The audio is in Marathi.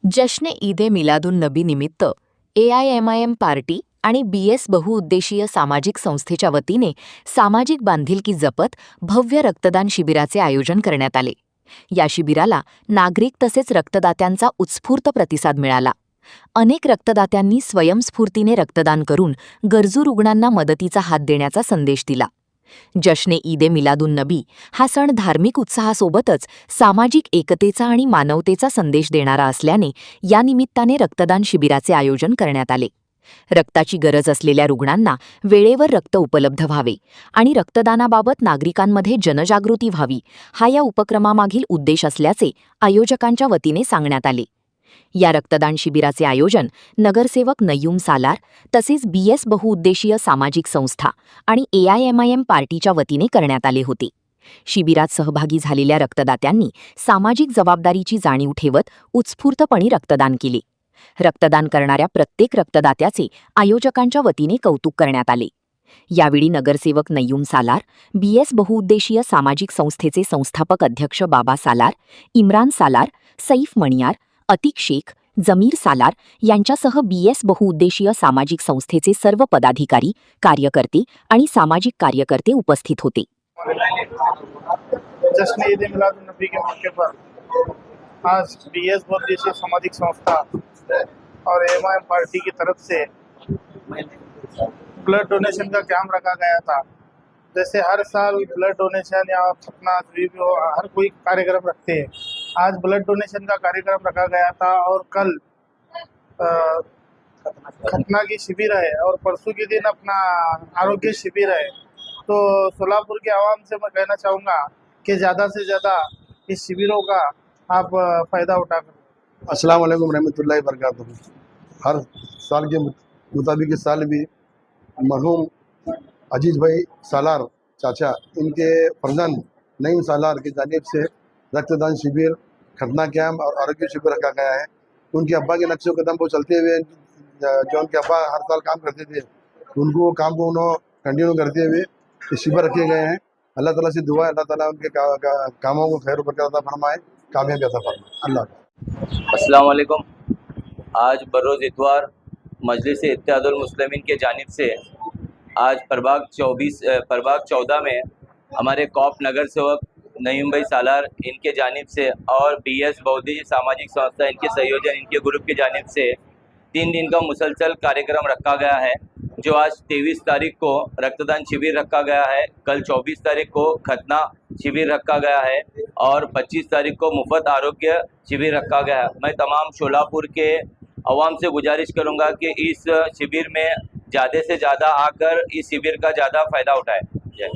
जश्न ईद मिलादुन नबी निमित्त AIMIM पार्टी आणि BS बहुउद्देशीय सामाजिक संस्थेच्या वतीने सामाजिक बांधिलकी जपत भव्य रक्तदान शिबिराचे आयोजन करण्यात आले। या शिबिराला नागरिक तसेच रक्तदात्यांचा उत्स्फूर्त प्रतिसाद मिळाला। अनेक रक्तदात्यांनी स्वयंस्फूर्तीने रक्तदान करून गरजू रुग्णांना मदतीचा हात देण्याचा संदेश दिला। जश्न ईद मिलादुन नबी हा सण धार्मिक उत्साहासोबतच सामाजिक एकतेचा आणि मानवतेचा संदेश देणारा असल्याने या निमित्ताने रक्तदान शिबिराचे आयोजन करण्यात आले। रक्ताची गरज असलेल्या रुग्णांना वेळेवर रक्त उपलब्ध व्हावे आणि रक्तदानाबाबत नागरिकांमध्ये जनजागृती व्हावी हा या उपक्रमामागील उद्देश असल्याचे आयोजकांच्या वतीने सांगण्यात आले। या रक्तदान शिबिराचे आयोजन नगरसेवक नय्यूम सालार तसेच BS बहुउद्देशीय सामाजिक संस्था आणि AIMIM पार्टीच्या वतीने करण्यात आले होते। शिबिरात सहभागी झालेल्या रक्तदात्यांनी सामाजिक जबाबदारीची जाणीव ठेवत उत्स्फूर्तपणे रक्तदान केले। रक्तदान करणाऱ्या प्रत्येक रक्तदात्याचे आयोजकांच्या वतीने कौतुक करण्यात आले। यावेळी नगरसेवक नय्यूम सालार, BS बहुउद्देशीय सामाजिक संस्थेचे संस्थापक अध्यक्ष बाबा सालार, इम्रान सालार, सैफ मणियार, अतिक शेख, जमीर सालार यांच्यासह BS बहुउद्देशीय सामाजिक संस्थेचे सर्व पदाधिकारी, कार्यकर्ते आणि सामाजिक कार्यकर्ते उपस्थित होते। जश्न ईद मिलादुन नबी के मौके पर आज BS बहुउद्देशीय सामाजिक संस्था और AIMIM पार्टी की तरफ से ब्लड डोनेशन का कैंप रखा गया था। जैसे हर साल ब्लड डोनेशन या खतना हर कोई कार्यक्रम रखते हैं, आज ब्लड डोनेशन का कार्यक्रम रखा गया था और कल खतना की शिविर है और परसों के दिन अपना आरोग्य शिविर है। तो सोलापुर के आवाम से मैं कहना चाहूँगा कि ज़्यादा से ज़्यादा इस शिविरों का आप फ़ायदा उठा करें। अस्सलाम वालेकुम रहमतुल्लाहि बरकातुहू। हर साल के मुताबिक इस साल भी मरहूम अजीज भाई सालार चाचा इनके फर्जंद नईम सालार की जानिब से रक्तदान शिविर, खतना कैंप और आरोग्य शिविर रखा गया है। उनके अब्बा के नक्शे कदम पर चलते हुए जो उनके अब्बा हर साल काम करते थे उनको काम को उन्होंने कंटिन्यू करते हुए ये शिविर रखे गए हैं। अल्लाह ताला से दुआ है अल्लाह ताला उनके कामों को खैर बरकत अता फरमाए, कामयाबी अता फरमाए। अल्लाह। अस्सलाम वालेकुम। आज बरोज़ इतवार मजलिस इत्तेहादुल मुस्लिमीन के जानिब से आज प्रभाग 14 में हमारे कॉप नगर सेवक नईम भाई सालार इनके जानिब से और BS बहुउद्देशीय सामाजिक संस्था इनके संयोजन इनके ग्रुप की जानिब से 3 दिन का मुसलसल कार्यक्रम रखा गया है। जो आज 23 तारीख को रक्तदान शिविर रखा गया है, कल 24 तारीख को खतना शिविर रखा गया है और 25 तारीख को मुफ्त आरोग्य शिविर रखा गया है। मैं तमाम शोलापुर के अवाम से गुजारिश करूंगा कि इस शिविर में ज़्यादा से ज़्यादा आकर इस शिविर का ज़्यादा फ़ायदा उठाएं। जय।